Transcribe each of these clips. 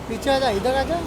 पीछे आ जा, इधर आ जा।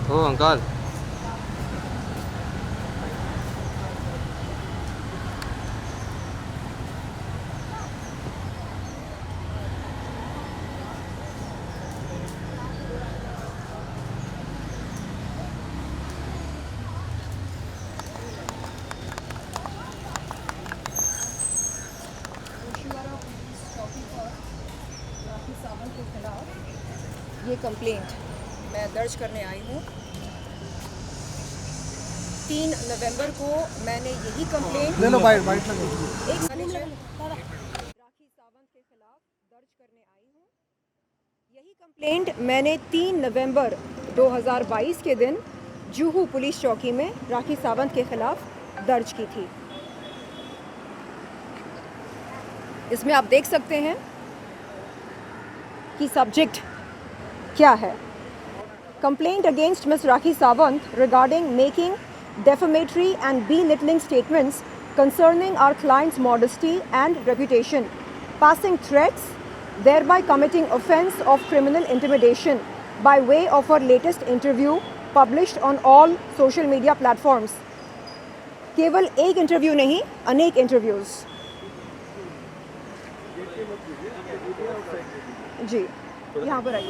ओ अंकल, ये कंप्लेंट मैं दर्ज करने आई हूँ। 3 नवंबर को मैंने यही कंप्लेंट ले लो, बाइट बाइट लगे। एक मैनेजर राखी सावंत के खिलाफ दर्ज करने आई हूँ। यही कंप्लेंट मैंने 3 नवंबर 2022 के दिन जुहू पुलिस चौकी में राखी सावंत के खिलाफ दर्ज की थी। इसमें आप देख सकते हैं कि सब्जेक्ट क्या है। Complaint against miss Rakhi Sawant regarding making defamatory and belittling statements concerning our client's modesty and reputation, passing threats, thereby committing offence of criminal intimidation by way of her latest interview published on all social media platforms. केवल एक interview नहीं, अनेक interviews. जी, यहाँ पर आइए।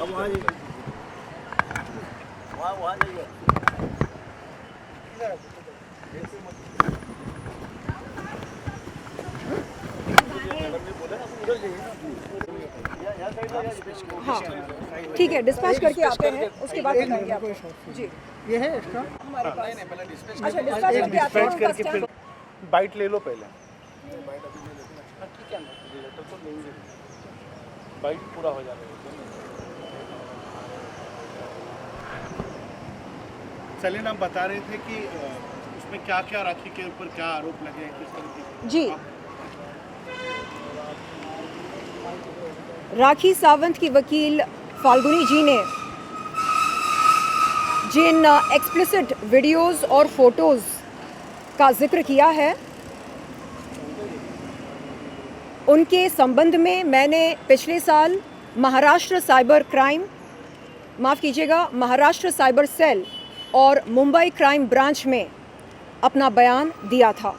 हाँ, ठीक है, डिस्पैच करके आते हैं, उसके बाद बताएंगे आपको। जी, ये है एक्स्ट्रा। हमारे पास। अच्छा, डिस्पैच करके आते हैं, करके first फिर time। बाइट ले लो पहले। ठीक है ना, तो लेंगे, बाइट पूरा हो जाएगा। सलीना, आप बता रहे थे कि उसमें क्या क्या राखी के ऊपर क्या आरोप लगे हैं, किस तरह की? जी, राखी सावंत की वकील फाल्गुनी जी ने जिन एक्सप्लिसिट वीडियोस और फोटोज़ का जिक्र किया है, उनके संबंध में मैंने पिछले साल महाराष्ट्र साइबर क्राइम, माफ़ कीजिएगा, महाराष्ट्र साइबर सेल और मुंबई क्राइम ब्रांच में अपना बयान दिया था।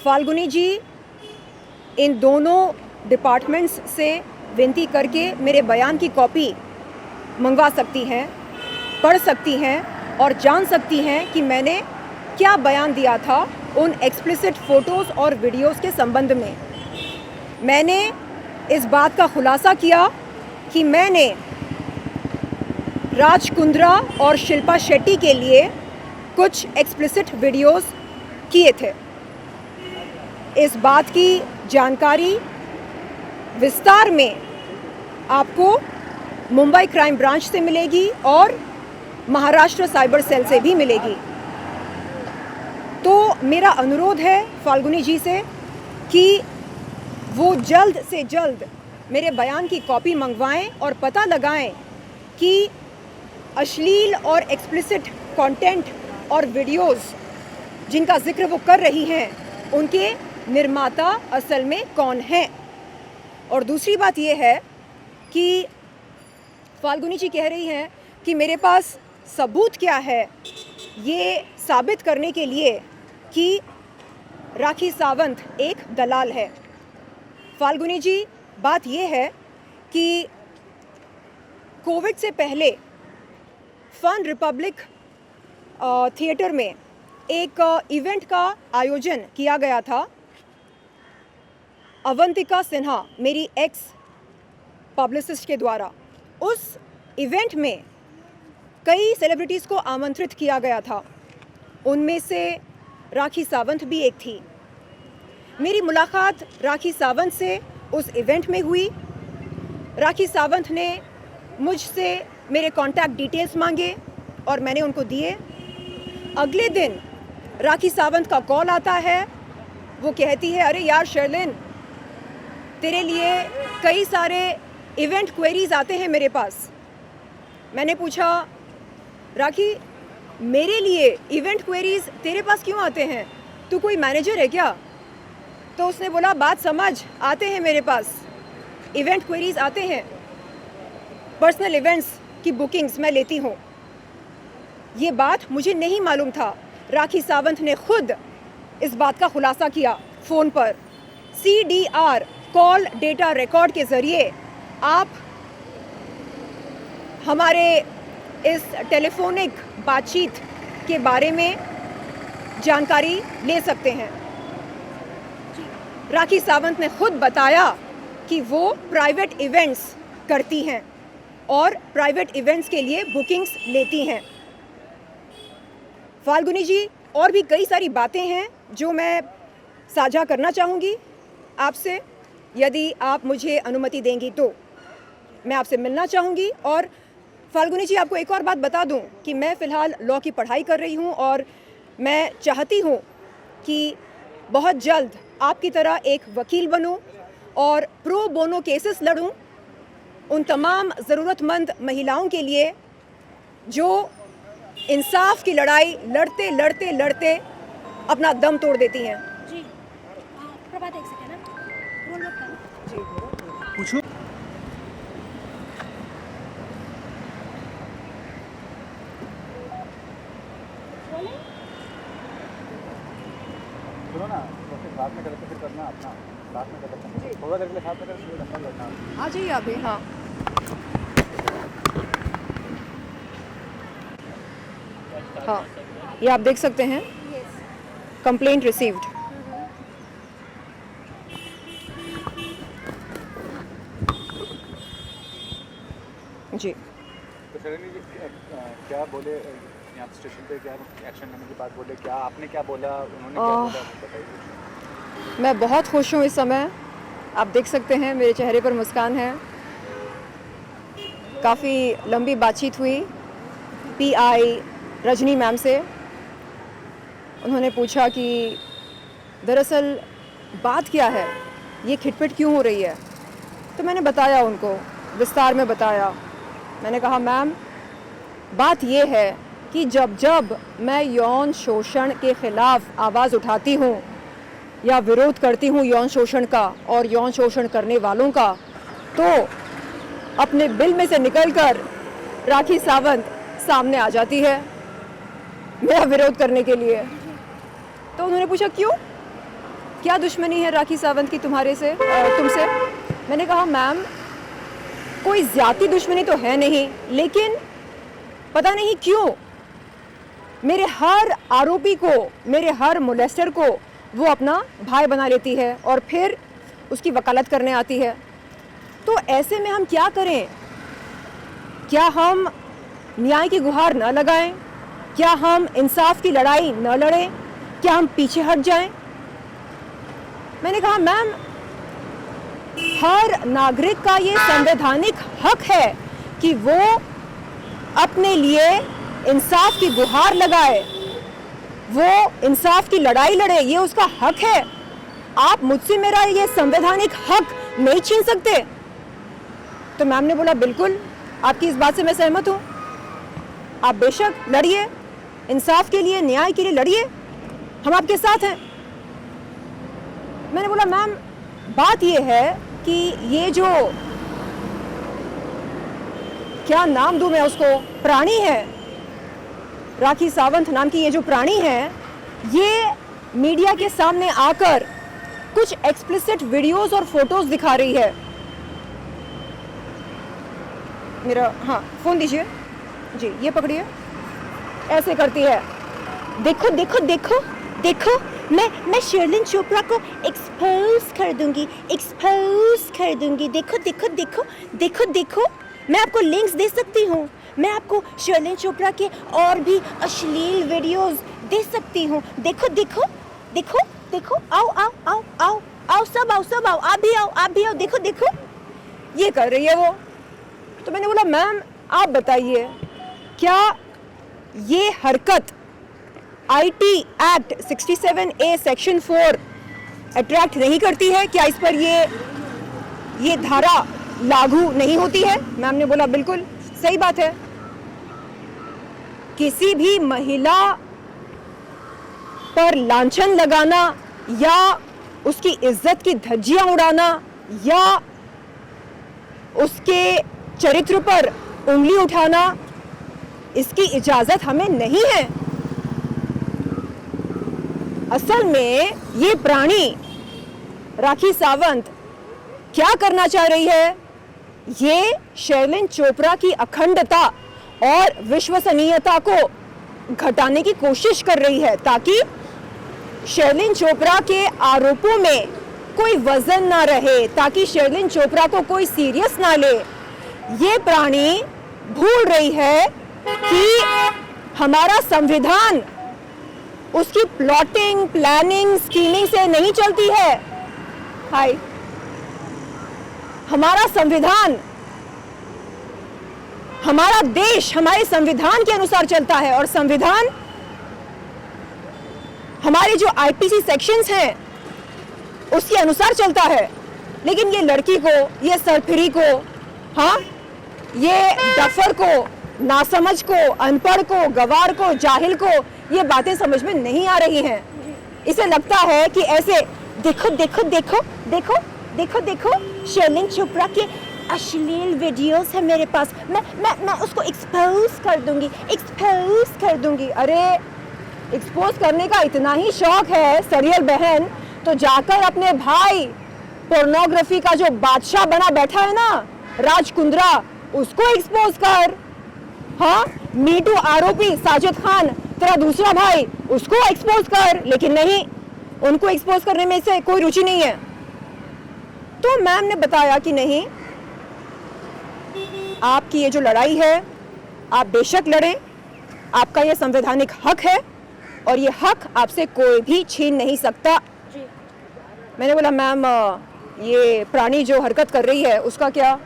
फाल्गुनी जी इन दोनों डिपार्टमेंट्स से विनती करके मेरे बयान की कॉपी मंगवा सकती हैं, पढ़ सकती हैं और जान सकती हैं कि मैंने क्या बयान दिया था उन एक्सप्लिसिट फ़ोटोज़ और वीडियोज़ के संबंध में। मैंने इस बात का खुलासा किया कि मैंने राज कुंद्रा और शिल्पा शेट्टी के लिए कुछ एक्सप्लिसिट वीडियोस किए थे। इस बात की जानकारी विस्तार में आपको मुंबई क्राइम ब्रांच से मिलेगी और महाराष्ट्र साइबर सेल से भी मिलेगी। तो मेरा अनुरोध है फाल्गुनी जी से कि वो जल्द से जल्द मेरे बयान की कॉपी मंगवाएं और पता लगाएं कि अश्लील और एक्सप्लिसिट कंटेंट और वीडियोस जिनका जिक्र वो कर रही हैं, उनके निर्माता असल में कौन हैं। और दूसरी बात ये है कि फाल्गुनी जी कह रही हैं कि मेरे पास सबूत क्या है ये साबित करने के लिए कि राखी सावंत एक दलाल है। फाल्गुनी जी, बात ये है कि कोविड से पहले फन रिपब्लिक थिएटर में एक इवेंट का आयोजन किया गया था। अवंतिका सिन्हा, मेरी एक्स पब्लिसिस्ट के द्वारा, उस इवेंट में कई सेलिब्रिटीज़ को आमंत्रित किया गया था। उनमें से राखी सावंत भी एक थी। मेरी मुलाकात राखी सावंत से उस इवेंट में हुई। राखी सावंत ने मुझसे मेरे कॉन्टैक्ट डिटेल्स मांगे और मैंने उनको दिए। अगले दिन राखी सावंत का कॉल आता है। वो कहती है, अरे यार शर्लिन, तेरे लिए कई सारे इवेंट क्वेरीज आते हैं मेरे पास। मैंने पूछा, राखी मेरे लिए इवेंट क्वेरीज तेरे पास क्यों आते हैं? तू कोई मैनेजर है क्या? तो उसने बोला, बात समझ, आते हैं मेरे पास इवेंट क्वेरीज आते हैं। पर्सनल इवेंट्स की बुकिंग्स मैं लेती हूँ। ये बात मुझे नहीं मालूम था। राखी सावंत ने खुद इस बात का खुलासा किया फ़ोन पर। CDR कॉल डेटा रिकॉर्ड के ज़रिए आप हमारे इस टेलीफोनिक बातचीत के बारे में जानकारी ले सकते हैं। राखी सावंत ने खुद बताया कि वो प्राइवेट इवेंट्स करती हैं और प्राइवेट इवेंट्स के लिए बुकिंग्स लेती हैं। फाल्गुनी जी, और भी कई सारी बातें हैं जो मैं साझा करना चाहूँगी आपसे। यदि आप मुझे अनुमति देंगी तो मैं आपसे मिलना चाहूँगी। और फाल्गुनी जी, आपको एक और बात बता दूं कि मैं फ़िलहाल लॉ की पढ़ाई कर रही हूं और मैं चाहती हूं कि बहुत जल्द आपकी तरह एक वकील बनूं और प्रो बोनो केसेस लड़ूं उन तमाम ज़रूरतमंद महिलाओं के लिए जो इंसाफ की लड़ाई लड़ते लड़ते लड़ते अपना दम तोड़ देती हैं। जी प्रभात, एक सेकेंड ना, रोल मत करो। पूछो। सुनो ना, वैसे साथ में करते फिर करना अपना, साथ में करते थोड़ा देर के लिए साथ में करते फिर अच्छा लगना। आ जाइए अभी। हाँ, हाँ, ये आप देख सकते हैं, कंप्लेंट रिसीव्ड। जी, तो शर्लिन जी क्या बोले यहाँ स्टेशन पे, क्या एक्शन लेने की बात बोले, क्या आपने क्या बोला, उन्होंने क्या बोला, बताइए। मैं बहुत खुश हूँ इस समय। आप देख सकते हैं मेरे चेहरे पर मुस्कान है। काफ़ी लंबी बातचीत हुई PI रजनी मैम से। उन्होंने पूछा कि दरअसल बात क्या है, ये खिटपिट क्यों हो रही है। तो मैंने बताया उनको, विस्तार में बताया। मैंने कहा, मैम बात ये है कि जब जब मैं यौन शोषण के ख़िलाफ़ आवाज़ उठाती हूँ या विरोध करती हूँ यौन शोषण का और यौन शोषण करने वालों का, तो अपने बिल में से निकलकर राखी सावंत सामने आ जाती है मेरा विरोध करने के लिए। तो उन्होंने पूछा, क्यों, क्या दुश्मनी है राखी सावंत की तुम्हारे से, तुमसे? मैंने कहा, मैम कोई ज़्यादा दुश्मनी तो है नहीं, लेकिन पता नहीं क्यों मेरे हर आरोपी को, मेरे हर मोलेस्टर को वो अपना भाई बना लेती है और फिर उसकी वकालत करने आती है। तो ऐसे में हम क्या करें? क्या हम न्याय की गुहार न लगाएं? क्या हम इंसाफ की लड़ाई न लड़ें? क्या हम पीछे हट जाएं? मैंने कहा, मैम हर नागरिक का ये संवैधानिक हक है कि वो अपने लिए इंसाफ की गुहार लगाए, वो इंसाफ की लड़ाई लड़े, ये उसका हक है। आप मुझसे मेरा ये संवैधानिक हक नहीं छीन सकते। तो मैम ने बोला, बिल्कुल आपकी इस बात से मैं सहमत हूँ, आप बेशक लड़िए, इंसाफ के लिए, न्याय के लिए लड़िए, हम आपके साथ हैं। मैंने बोला, मैम बात ये है कि ये जो, क्या नाम दूं मैं उसको, प्राणी है, राखी सावंत नाम की ये जो प्राणी है, ये मीडिया के सामने आकर कुछ एक्सप्लिसिट वीडियोस और फोटोज दिखा रही है। मेरा, हाँ, फ़ोन दीजिए। जी ये पकड़िए, ऐसे करती है। देखो देखो देखो देखो, मैं शर्लिन चोपड़ा को एक्सपोज कर दूंगी, एक्सपोज कर दूंगी। देखो देखो देखो देखो देखो, मैं आपको लिंक्स दे सकती हूँ, मैं आपको शर्लिन चोपड़ा के और भी अश्लील वीडियोस दे सकती हूँ। देखो देखो देखो देखो, आओ आओ आओ आओ आओ, सब आओ सब आओ, आप भी आओ आप भी आओ, देखो देखो ये कर रही है वो। तो मैंने बोला मैम आप बताइए, क्या ये हरकत IT act 67A section 4 attract नहीं करती है? क्या इस पर ये धारा लागू नहीं होती है? मैम ने बोला बिल्कुल सही बात है। किसी भी महिला पर लांछन लगाना या उसकी इज्जत की धज्जियां उड़ाना या उसके चरित्र पर उंगली उठाना, इसकी इजाजत हमें नहीं है। असल में ये प्राणी राखी सावंत क्या करना चाह रही है? ये शर्लिन चोपड़ा की अखंडता और विश्वसनीयता को घटाने की कोशिश कर रही है, ताकि शर्लिन चोपड़ा के आरोपों में कोई वजन ना रहे, ताकि शर्लिन चोपड़ा को कोई सीरियस ना ले। ये प्राणी भूल रही है कि हमारा संविधान उसकी प्लॉटिंग, प्लानिंग, स्कीमिंग से नहीं चलती है। हाय, हमारा संविधान, हमारा देश हमारे संविधान के अनुसार चलता है, और संविधान हमारे जो IPC सेक्शंस हैं उसके अनुसार चलता है। लेकिन ये लड़की को, ये सरफिरी को, हाँ, ये डफर को, नासमझ को, अनपढ़ को, गवार को, जाहिल को ये बातें समझ में नहीं आ रही हैं। इसे लगता है कि ऐसे देखो देखो देखो देखो देखो देखो, शर्लिन चोपड़ा के अश्लील वीडियोस है मेरे पास, मैं उसको एक्सपोज कर दूंगी, एक्सपोज कर दूंगी। अरे एक्सपोज करने का इतना ही शौक है सरियल बहन, तो जाकर अपने भाई पोर्नोग्राफी का जो बादशाह बना बैठा है ना, राज कुंद्रा, उसको एक्सपोज कर। हाँ, मीटू आरोपी साजिद खान तेरा दूसरा भाई, उसको एक्सपोज कर। लेकिन नहीं, उनको एक्सपोज करने में से कोई रुचि नहीं है। तो मैम ने बताया कि नहीं, आपकी ये जो लड़ाई है आप बेशक लड़ें, आपका ये संवैधानिक हक है और ये हक आपसे कोई भी छीन नहीं सकता। मैंने बोला मैम ये प्राणी जो हरकत कर रही है उसका क्या?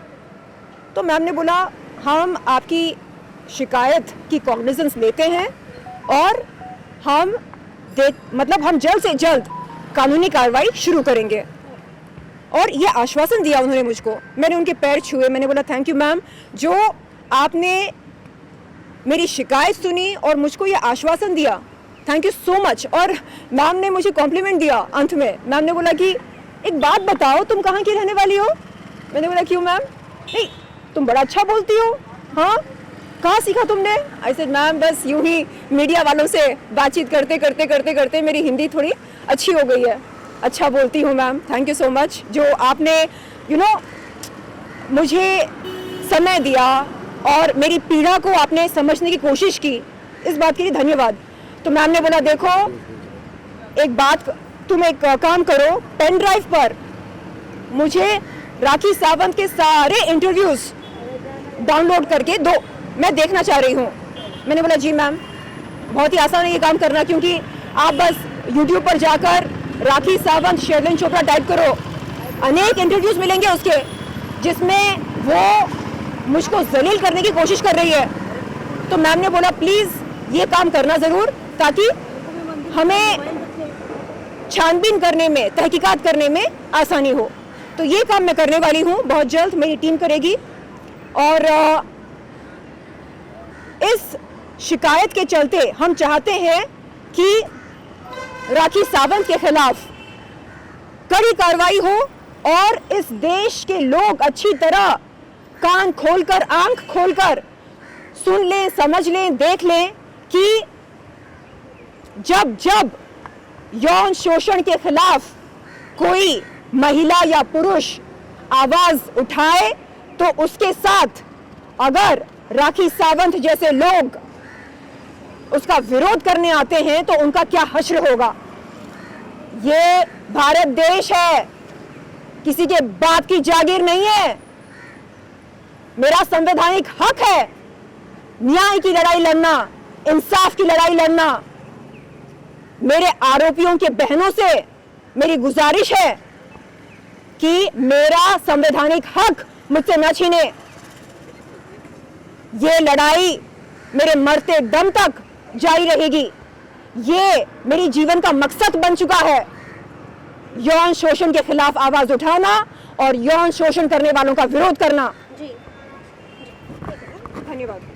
तो मैम ने बोला हम आपकी शिकायत की कॉग्निजेंस लेते हैं और हम जल्द से जल्द कानूनी कार्रवाई शुरू करेंगे। और ये आश्वासन दिया उन्होंने मुझको। मैंने उनके पैर छुए, मैंने बोला थैंक यू मैम, जो आपने मेरी शिकायत सुनी और मुझको ये आश्वासन दिया, थैंक यू सो मच। और मैम ने मुझे कॉम्प्लीमेंट दिया अंत में। मैम ने बोला कि एक बात बताओ, तुम कहाँ की रहने वाली हो? मैंने बोला क्यों मैम? नहीं, तुम बड़ा अच्छा बोलती हो। हाँ, कहाँ सीखा तुमने? आई सेड मैम बस यूं ही मीडिया वालों से बातचीत करते करते करते करते मेरी हिंदी थोड़ी अच्छी हो गई है। अच्छा बोलती हूँ ma'am, thank you so much. जो आपने मुझे समय दिया और मेरी पीड़ा को आपने समझने की कोशिश की, इस बात के लिए धन्यवाद। तो मैम ने बोला देखो, एक बात, तुम एक काम करो, पेन ड्राइव पर मुझे राखी सावंत के सारे इंटरव्यूज डाउनलोड करके दो, मैं देखना चाह रही हूँ। मैंने बोला जी मैम, बहुत ही आसान है ये काम करना, क्योंकि आप बस YouTube पर जाकर राखी सावंत शर्लिन चोपड़ा टाइप करो, अनेक इंटरव्यूज मिलेंगे उसके, जिसमें वो मुझको जलील करने की कोशिश कर रही है। तो मैम ने बोला प्लीज़ ये काम करना ज़रूर, ताकि हमें छानबीन करने में, तहकीकात करने में आसानी हो। तो ये काम मैं करने वाली हूँ, बहुत जल्द मेरी टीम करेगी। और इस शिकायत के चलते हम चाहते हैं कि राखी सावंत के खिलाफ कड़ी कार्रवाई हो और इस देश के लोग अच्छी तरह कान खोलकर, आंख खोलकर सुन लें, समझ लें, देख लें कि जब जब यौन शोषण के खिलाफ कोई महिला या पुरुष आवाज उठाए तो उसके साथ अगर राखी सावंत जैसे लोग उसका विरोध करने आते हैं तो उनका क्या हश्र होगा। ये भारत देश है, किसी के बाप की जागीर नहीं है। मेरा संवैधानिक हक है न्याय की लड़ाई लड़ना, इंसाफ की लड़ाई लड़ना। मेरे आरोपियों के बहनों से मेरी गुजारिश है कि मेरा संवैधानिक हक मुझसे न छीने। ये लड़ाई मेरे मरते दम तक जारी रहेगी। ये मेरी जीवन का मकसद बन चुका है, यौन शोषण के खिलाफ आवाज उठाना और यौन शोषण करने वालों का विरोध करना। जी धन्यवाद।